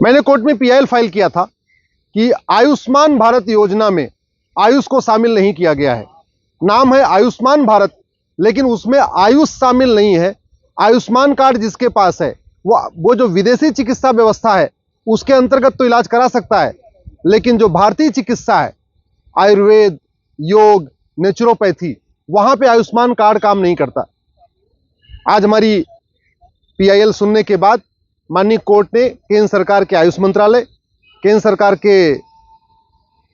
मैंने कोर्ट में PIL file किया था कि आयुष्मान भारत योजना में आयुष को शामिल नहीं किया गया है। नाम है आयुष्मान भारत, लेकिन उसमें आयुष शामिल नहीं है। आयुष्मान कार्ड जिसके पास है वो जो विदेशी चिकित्सा व्यवस्था है उसके अंतर्गत तो इलाज करा सकता है, लेकिन जो भारतीय चिकित्सा है, आयुर्वेद, योग, नेचुरोपैथी, वहां पे आयुष्मान कार्ड काम नहीं करता। आज हमारी पीआईएल सुनने के बाद माननीय कोर्ट ने केंद्र सरकार के आयुष मंत्रालय, केंद्र सरकार के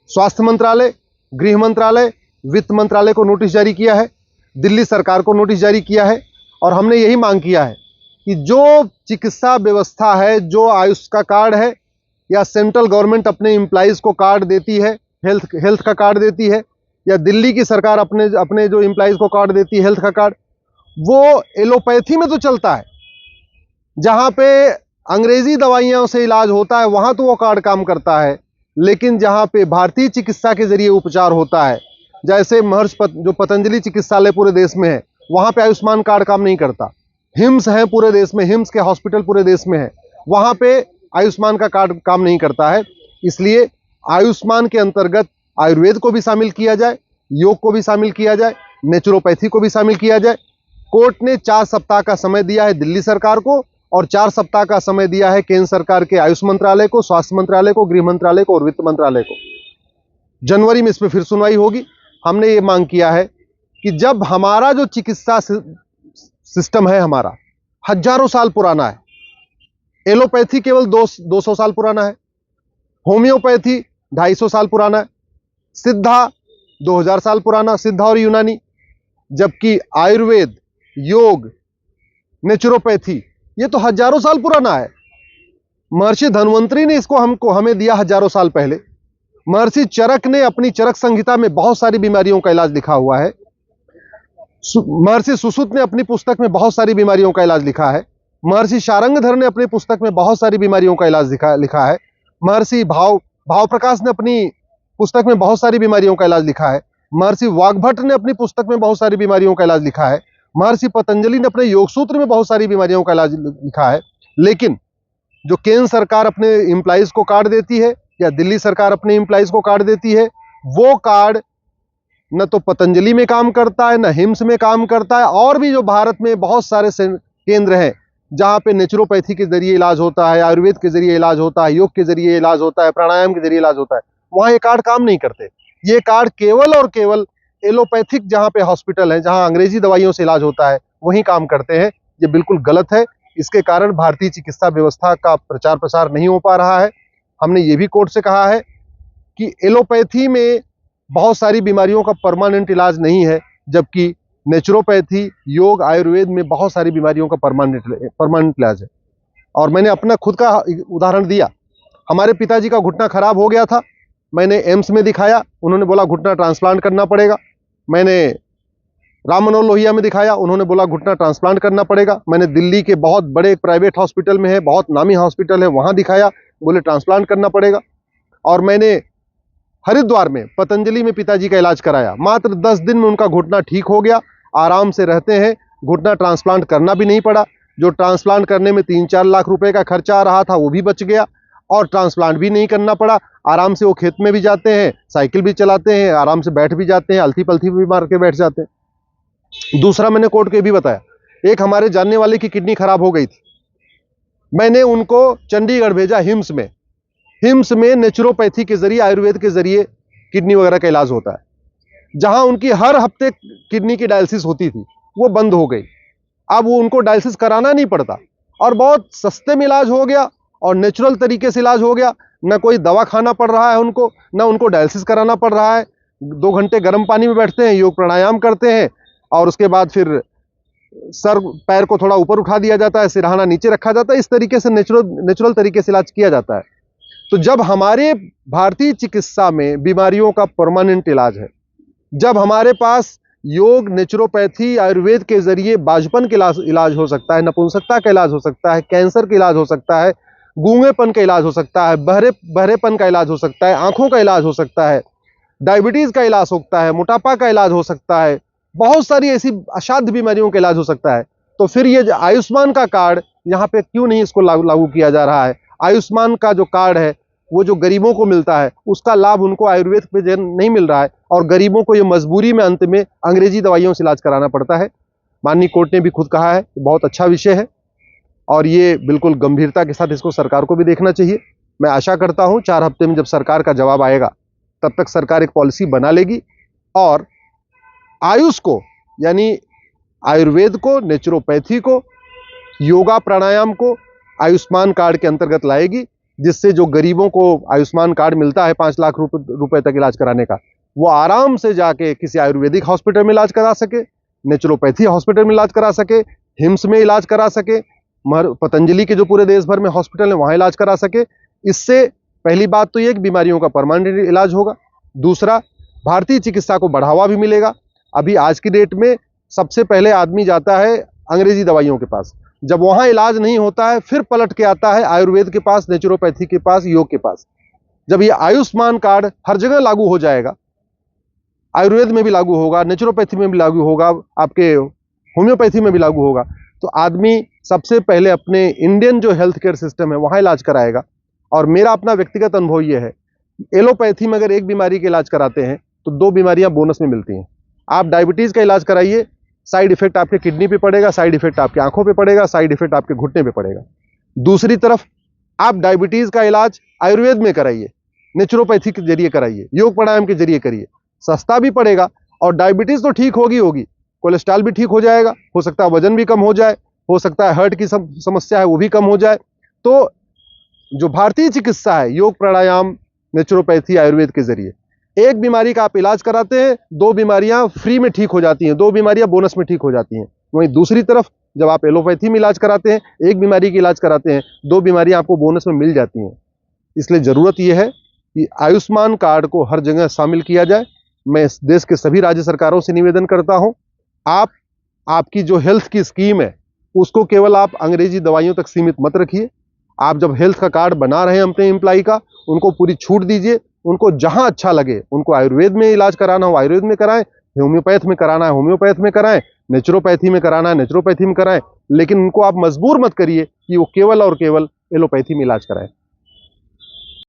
स्वास्थ्य मंत्रालय, गृह मंत्रालय, वित्त मंत्रालय को नोटिस जारी किया है, दिल्ली सरकार को नोटिस जारी किया है और हमने यही मांग किया है कि जो चिकित्सा व्यवस्था है, जो आयुष का कार्ड है या सेंट्रल गवर्नमेंट अपने एम्प्लॉइज को कार्ड देती है, हेल्थ का कार्ड देती है, या दिल्ली की सरकार अपने जो एम्प्लॉइज को कार्ड देती है हेल्थ का कार्ड, वो एलोपैथी में तो चलता है। जहां पे अंग्रेजी दवाइयों से इलाज होता है वहां तो वो कार्ड काम करता है, लेकिन जहां पे भारतीय चिकित्सा के जरिए उपचार होता है, जैसे जो पतंजलि चिकित्सालय पूरे देश में है, वहां पे आयुष्मान कार्ड काम नहीं करता। हिम्स है पूरे देश में, हिम्स के हॉस्पिटल पूरे देश में है, वहां पे आयुष्मान का कार्ड काम नहीं करता है। इसलिए आयुष्मान के अंतर्गत आयुर्वेद को भी शामिल किया जाए, योग को भी शामिल किया जाए, नेचुरोपैथी को भी शामिल किया जाए। कोर्ट ने 4 सप्ताह का समय दिया है दिल्ली सरकार को और 4 सप्ताह का समय दिया है केंद्र सरकार के आयुष मंत्रालय को, स्वास्थ्य मंत्रालय को, गृह मंत्रालय को और वित्त मंत्रालय को। जनवरी में इस पर फिर सुनवाई होगी। हमने ये मांग किया है कि जब हमारा जो चिकित्सा सिस्टम है हमारा हजारों साल पुराना है, एलोपैथी केवल 200 साल पुराना है, होम्योपैथी 250 साल पुराना है, सिद्धा 2000 साल पुराना, सिद्धा और यूनानी, जबकि आयुर्वेद, योग, नेचुरोपैथी ये तो हजारों साल पुराना है। महर्षि धन्वंतरी ने इसको हमें दिया हजारों साल पहले। महर्षि चरक ने अपनी चरक संहिता में बहुत सारी बीमारियों का इलाज लिखा हुआ है। महर्षि सुश्रुत ने अपनी पुस्तक में बहुत सारी बीमारियों का इलाज लिखा है। महर्षि शारंगधर ने अपनी पुस्तक में बहुत सारी बीमारियों का इलाज लिखा है। महर्षि भाव प्रकाश ने अपनी पुस्तक में बहुत सारी बीमारियों का इलाज लिखा है। महर्षि वाग्भट ने अपनी पुस्तक में बहुत सारी बीमारियों का इलाज लिखा है। महर्षि पतंजलि ने अपने योग सूत्र में बहुत सारी बीमारियों का इलाज लिखा है। लेकिन जो केंद्र सरकार अपने एम्प्लॉइज को कार्ड देती है या दिल्ली सरकार अपने एम्प्लॉइज को कार्ड देती है, वो कार्ड न तो पतंजलि में काम करता है, न हिम्स में काम करता है। और भी जो भारत में बहुत सारे केंद्र हैं जहां पे नेचुरोपैथी के जरिए इलाज होता है, आयुर्वेद के जरिए इलाज होता है, योग के जरिए इलाज होता है, प्राणायाम के जरिए इलाज होता है, वहां ये कार्ड काम नहीं करते। ये कार्ड केवल और केवल एलोपैथिक जहां पे हॉस्पिटल है, जहां अंग्रेजी दवाइयों से इलाज होता है, वहीं काम करते हैं। ये बिल्कुल गलत है। इसके कारण भारतीय चिकित्सा व्यवस्था का प्रचार प्रसार नहीं हो पा रहा है। हमने ये भी कोर्ट से कहा है कि एलोपैथी में बहुत सारी बीमारियों का परमानेंट इलाज नहीं है, जबकि नेचुरोपैथी, योग, आयुर्वेद में बहुत सारी बीमारियों का परमानेंट इलाज है। और मैंने अपना खुद का उदाहरण दिया। हमारे पिताजी का घुटना खराब हो गया था, मैंने एम्स में दिखाया, उन्होंने बोला घुटना ट्रांसप्लांट करना पड़ेगा। मैंने राम मनोहर लोहिया में दिखाया, उन्होंने बोला घुटना ट्रांसप्लांट करना पड़ेगा। मैंने दिल्ली के बहुत बड़े प्राइवेट हॉस्पिटल में है, बहुत नामी हॉस्पिटल है, वहां दिखाया, बोले ट्रांसप्लांट करना पड़ेगा। और मैंने हरिद्वार में पतंजलि में पिताजी का इलाज कराया, मात्र 10 दिन में उनका घुटना ठीक हो गया, आराम से रहते हैं, घुटना ट्रांसप्लांट करना भी नहीं पड़ा। जो ट्रांसप्लांट करने में 3-4 लाख रुपए का खर्चा आ रहा था वो भी बच गया और ट्रांसप्लांट भी नहीं करना पड़ा। आराम से वो खेत में भी जाते हैं, साइकिल भी चलाते हैं, आराम से बैठ भी जाते हैं, अलथी पलथी भी मार के बैठ जाते हैं। दूसरा मैंने कोर्ट को भी बताया, एक हमारे जानने वाले की किडनी खराब हो गई थी, मैंने उनको चंडीगढ़ भेजा हिम्स में। हिम्स में नेचुरोपैथी के जरिए, आयुर्वेद के जरिए किडनी वगैरह का इलाज होता है। जहां उनकी हर हफ्ते किडनी की डायलिसिस होती थी वो बंद हो गई। अब वो उनको डायलिसिस कराना नहीं पड़ता और बहुत सस्ते में इलाज हो गया और नेचुरल तरीके से इलाज हो गया। न कोई दवा खाना पड़ रहा है उनको, न उनको डायलिसिस कराना पड़ रहा है। 2 घंटे गर्म पानी में बैठते हैं, योग प्राणायाम करते हैं और उसके बाद फिर सर पैर को थोड़ा ऊपर उठा दिया जाता है, सिरहाना नीचे रखा जाता है। इस तरीके से नेचुरल तरीके से इलाज किया जाता है। तो जब हमारे भारतीय चिकित्सा में बीमारियों का परमानेंट इलाज है, जब हमारे पास योग, नेचुरोपैथी, आयुर्वेद के जरिए बांझपन का इलाज हो सकता है, नपुंसकता का इलाज हो सकता है, कैंसर का इलाज हो सकता है, गूंगेपन का इलाज हो सकता है, बहरेपन का इलाज हो सकता है, आंखों का इलाज हो सकता है, डायबिटीज का इलाज हो सकता है, मोटापा का इलाज हो सकता है, बहुत सारी ऐसी असाध्य बीमारियों का इलाज हो सकता है, तो फिर ये आयुष्मान का कार्ड यहाँ पे क्यों नहीं इसको लागू किया जा रहा है? आयुष्मान का जो कार्ड है वो जो गरीबों को मिलता है उसका लाभ उनको आयुर्वेद पे नहीं मिल रहा है और गरीबों को ये मजबूरी में अंत में अंग्रेजी दवाइयों से इलाज कराना पड़ता है। माननीय कोर्ट ने भी खुद कहा है बहुत अच्छा विषय है और ये बिल्कुल गंभीरता के साथ इसको सरकार को भी देखना चाहिए। मैं आशा करता हूं 4 हफ्ते में जब सरकार का जवाब आएगा तब तक सरकार एक पॉलिसी बना लेगी और आयुष को यानी आयुर्वेद को, नेचुरोपैथी को, योगा प्राणायाम को आयुष्मान कार्ड के अंतर्गत लाएगी, जिससे जो गरीबों को आयुष्मान कार्ड मिलता है 5 लाख रुपए तक इलाज कराने का, वो आराम से जाके किसी आयुर्वेदिक हॉस्पिटल में इलाज करा सके, नेचुरोपैथी हॉस्पिटल में इलाज करा सके, हिम्स में इलाज करा सके, पतंजलि के जो पूरे देश भर में हॉस्पिटल है वहां इलाज करा सके। इससे पहली बात तो ये कि बीमारियों का परमानेंट इलाज होगा। दूसरा, भारतीय चिकित्सा को बढ़ावा भी मिलेगा। अभी आज की डेट में सबसे पहले आदमी जाता है अंग्रेजी दवाइयों के पास, जब वहां इलाज नहीं होता है फिर पलट के आता है आयुर्वेद के पास, नेचुरोपैथी के पास, योग के पास। जब ये आयुष्मान कार्ड हर जगह लागू हो जाएगा, आयुर्वेद में भी लागू होगा, नेचुरोपैथी में भी लागू होगा, आपके होम्योपैथी में भी लागू होगा, तो आदमी सबसे पहले अपने इंडियन जो हेल्थ केयर सिस्टम है वहां इलाज कराएगा। और मेरा अपना व्यक्तिगत अनुभव यह है, एलोपैथी में अगर एक बीमारी का इलाज कराते हैं तो 2 बीमारियां बोनस में मिलती हैं। आप डायबिटीज का इलाज कराइए, साइड इफेक्ट आपके किडनी पे पड़ेगा, साइड इफेक्ट आपकी आंखों पे पड़ेगा, साइड इफेक्ट आपके घुटने पे पड़ेगा। दूसरी तरफ आप डायबिटीज का इलाज आयुर्वेद में कराइए, नेचुरोपैथी के जरिए कराइए, योग प्राणायाम के जरिए करिए, सस्ता भी पड़ेगा और डायबिटीज तो ठीक होगी, कोलेस्ट्रॉल भी ठीक हो जाएगा, हो सकता है वजन भी कम हो जाए, हो सकता है हार्ट की समस्या है वो भी कम हो जाए। तो जो भारतीय चिकित्सा है योग प्राणायाम नेचुरोपैथी आयुर्वेद के जरिए, एक बीमारी का आप इलाज कराते हैं, 2 बीमारियां फ्री में ठीक हो जाती हैं, 2 बीमारियां बोनस में ठीक हो जाती हैं। वहीं दूसरी तरफ जब आप एलोपैथी में इलाज कराते हैं, एक बीमारी की इलाज कराते हैं, 2 बीमारियां आपको बोनस में मिल जाती हैं। इसलिए जरूरत यह है कि आयुष्मान कार्ड को हर जगह शामिल किया जाए। मैं इस देश के सभी राज्य सरकारों से निवेदन करता हूं, आपकी जो हेल्थ की स्कीम है उसको केवल आप अंग्रेजी दवाइयों तक सीमित मत रखिए। आप जब हेल्थ का कार्ड बना रहे हैं अपने एम्प्लॉय का, उनको पूरी छूट दीजिए। उनको जहां अच्छा लगे, उनको आयुर्वेद में इलाज कराना हो आयुर्वेद में कराएं, होम्योपैथ में कराना है होम्योपैथ में कराएं, नेचुरोपैथी में कराना है नेचुरोपैथी में कराएं, लेकिन उनको आप मजबूर मत करिए कि वो केवल और केवल एलोपैथी में इलाज कराएं।